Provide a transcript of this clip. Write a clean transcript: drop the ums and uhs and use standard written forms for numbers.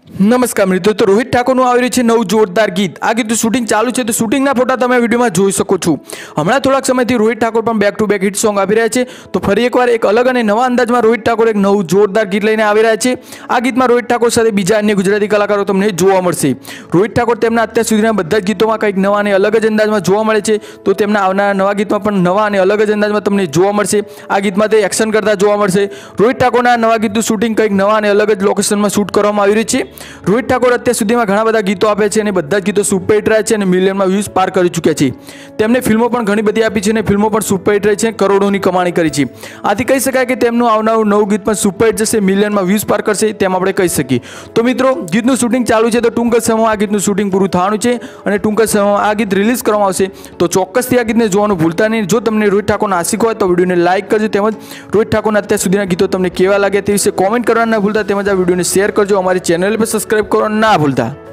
નમસ્કાર મિત્રો, તો રોહિત ઠાકોરનું આવી રહ્યું છે નવું જોરદાર ગીત। આ ગીતનું શૂટિંગ ચાલુ છે, તો શૂટિંગના ફોટા તમે વિડીયોમાં જોઈ શકો છો। હમણાં થોડાક સમયથી રોહિત ઠાકોર પણ back to back hit song આપી રહ્યા છે। તો ફરી એકવાર એક અલગ અને નવા અંદાજમાં રોહિત ઠાકોર એક નવું જોરદાર ગીત લઈને આવી રહ્યા છે। આ ગીતમાં રોહિત ઠાકોર સાથે બીજા અન્ય ગુજરાતી કલાકારો તમને જોવા મળશે। રોહિત ઠાકોર તેમના અત્યાર સુધીના બધા જ ગીતોમાં કંઈક નવા અને અલગ જ અંદાજમાં જોવા મળે છે, તો તેમના આવનારા નવા ગીતમાં પણ નવા અને અલગ જ અંદાજમાં તમને જોવા મળશે। આ ગીતમાં તે એક્શન કરતા જોવા મળશે। રોહિત ઠાકોરના નવા ગીતનું શૂટિંગ કંઈક નવા અને અલગ જ લોકેશનમાં શૂટ કરવામાં આવી રહ્યું છે। રોહિત ઠાકોર અત્યાર સુધીમાં ઘણા બધા ગીતો આપે છે અને બધા જ ગીતો સુપરહિટ રહ્યા છે અને મિલિયનમાં વ્યૂઝ પાર કરી ચૂક્યા છે। તેમને ફિલ્મો પણ ઘણી બધી આપી છે અને ફિલ્મો પણ સુપરહિટ રહી છે, કરોડોની કમાણી કરી છે। આથી કહી શકાય કે તેમનું આવનારું નવું ગીત પણ સુપરહિટ જશે, મિલિયનમાં વ્યૂઝ પાર કરશે, તેમ આપણે કહી શકીએ। તો મિત્રો, ગીતનું શૂટિંગ ચાલુ છે, તો ટૂંક જ સમયમાં આ ગીતનું શૂટિંગ પૂરું થવાનું છે અને ટૂંક જ સમયમાં આ ગીત રિલીઝ કરવામાં આવશે। તો ચોક્કસથી આ ગીતને જોવાનું ભૂલતા નહીં। જો તમને રોહિત ઠાકોરના આશિક હોય તો વિડીયોને લાઇક કરજો, તેમજ રોહિત ઠાકોરના અત્યાર સુધીના ગીતો તમને કેવા લાગે તે વિશે કોમેન્ટ કરવાના ના ભૂલતા, તેમજ આ વિડીયોને શેર કરજો। અમારી ચેનલ પર સબસ્ક્રાઇબ કરવાનું ના ભૂલતા।